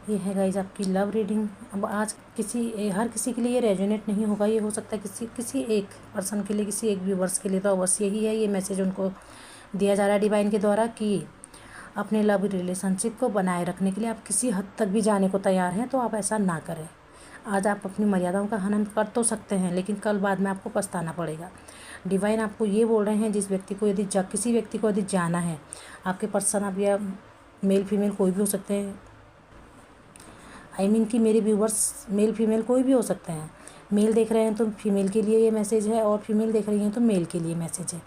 ये है गाइज आपकी लव रीडिंग। अब आज हर किसी के लिए ये रेजोनेट नहीं होगा। ये हो सकता है किसी एक पर्सन के लिए, किसी एक व्यूवर्स के लिए। तो बस यही है, ये मैसेज उनको दिया जा रहा है डिवाइन के द्वारा कि अपने लव रिलेशनशिप को बनाए रखने के लिए आप किसी हद तक भी जाने को तैयार हैं, तो आप ऐसा ना करें। आज आप अपनी मर्यादाओं का हनन कर तो सकते हैं, लेकिन कल बाद में आपको पछताना पड़ेगा। डिवाइन आपको ये बोल रहे हैं, जिस व्यक्ति को किसी व्यक्ति को यदि जाना है, आपके पर्सन आप या मेल फीमेल कोई भी हो सकते हैं, कि मेरे व्यूवर्स मेल फीमेल कोई भी हो सकते हैं। मेल देख रहे हैं तो फीमेल के लिए ये मैसेज है, और फीमेल देख रही हैं तो मेल के लिए मैसेज है।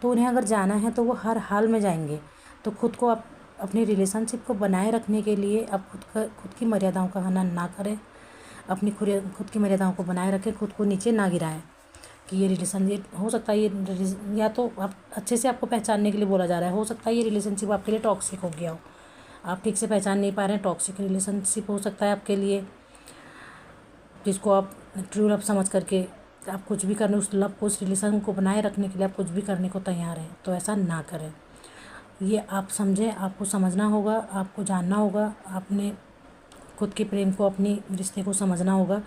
तो उन्हें अगर जाना है तो वो हर हाल में जाएंगे। तो खुद को आप अपने रिलेशनशिप को बनाए रखने के लिए आप खुद की मर्यादाओं का हनन ना करें। अपनी खुद की मर्यादाओं को बनाए रखें, खुद को नीचे ना गिराएं। कि ये रिलेशनशिप हो सकता है, ये या तो आप अच्छे से आपको पहचानने के लिए बोला जा रहा है, हो सकता है ये रिलेशनशिप आपके लिए टॉक्सिक हो गया हो, आप ठीक से पहचान नहीं पा रहे हैं। टॉक्सिक रिलेशनशिप हो सकता है आपके लिए, जिसको आप ट्रू लव समझ करके आप कुछ भी करने, उस लव को, उस रिलेशन को बनाए रखने के लिए आप कुछ भी करने को तैयार हैं। तो ऐसा ना करें। ये आप समझें, आपको समझना होगा, आपको जानना होगा, आपने खुद के प्रेम को, अपनी रिश्ते को समझना होगा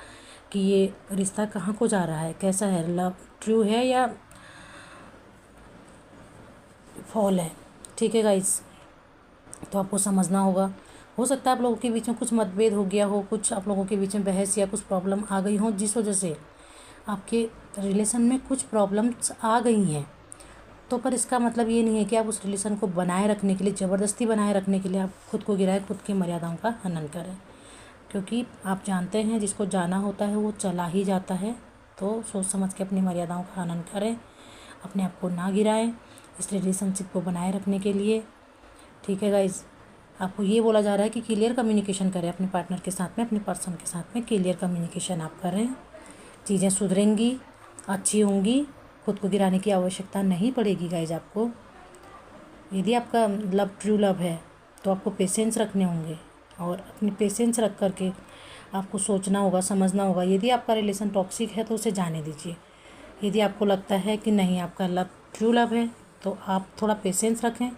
कि ये रिश्ता कहाँ को जा रहा है, कैसा है, लव ट्रू है या फॉल है। ठीक है गाइस, तो आपको समझना होगा। हो सकता है आप लोगों के बीच में कुछ मतभेद हो गया हो, कुछ आप लोगों के बीच में बहस या कुछ प्रॉब्लम आ गई हो, जिस वजह से आपके रिलेशन में कुछ प्रॉब्लम्स आ गई हैं। तो पर इसका मतलब ये नहीं है कि आप उस रिलेशन को बनाए रखने के लिए, ज़बरदस्ती बनाए रखने के लिए आप खुद को गिराएं, खुद की मर्यादाओं का हनन करें। क्योंकि आप जानते हैं जिसको जाना होता है वो चला ही जाता है। तो सोच समझ के अपनी मर्यादाओं का हनन करें, अपने आप को ना गिराएं इस रिलेशनशिप को बनाए रखने के लिए। ठीक है गाइज, आपको ये बोला जा रहा है कि क्लियर कम्युनिकेशन करें अपने पार्टनर के साथ में, अपने पर्सन के साथ में क्लियर कम्युनिकेशन आप करें। चीज़ें सुधरेंगी, अच्छी होंगी, खुद को गिराने की आवश्यकता नहीं पड़ेगी गाइज आपको। यदि आपका लव ट्रू लव है तो आपको पेशेंस रखने होंगे, और अपनी पेशेंस रख करके आपको सोचना होगा, समझना होगा। यदि आपका रिलेशन टॉक्सिक है तो उसे जाने दीजिए। यदि आपको लगता है कि नहीं, आपका लव ट्रू लव है, तो आप थोड़ा पेशेंस रखें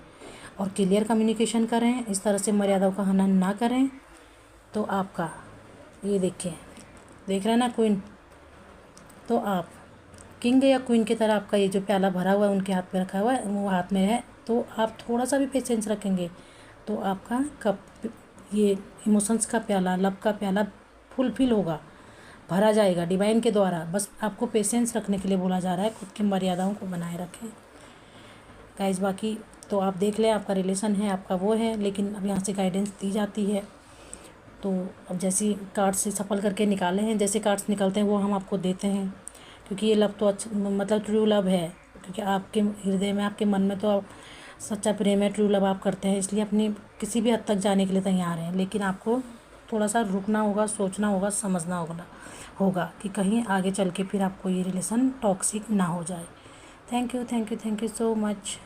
और क्लियर कम्युनिकेशन करें। इस तरह से मर्यादाओं का हनन ना करें। तो आपका ये देखिए, देख रहे हैं ना क्वीन, तो आप किंग या क्वीन की तरह आपका ये जो प्याला भरा हुआ है उनके हाथ में रखा हुआ है, वो हाथ में है। तो आप थोड़ा सा भी पेशेंस रखेंगे तो आपका कप, ये इमोशंस का प्याला, लव का प्याला फुलफिल होगा, भरा जाएगा डिवाइन के द्वारा। बस आपको पेशेंस रखने के लिए बोला जा रहा है, खुद की मर्यादाओं को बनाए रखें गाइस। बाकी तो आप देख लें, आपका रिलेशन है, आपका वो है, लेकिन अब यहाँ से गाइडेंस दी जाती है। तो अब जैसी कार्ड्स से सफल करके निकाले हैं, जैसे कार्ड्स निकलते हैं वो हम आपको देते हैं। क्योंकि ये लव तो अच्छा, मतलब ट्रू लव है, क्योंकि आपके हृदय में, आपके मन में तो सच्चा प्रेम है, ट्रू लव आप करते हैं, इसलिए अपनी किसी भी हद तक जाने के लिए तैयार हैं। लेकिन आपको थोड़ा सा रुकना होगा, सोचना होगा, समझना होगा कि कहीं आगे चल के फिर आपको ये रिलेशन टॉक्सिक ना हो जाए। Thank you so much.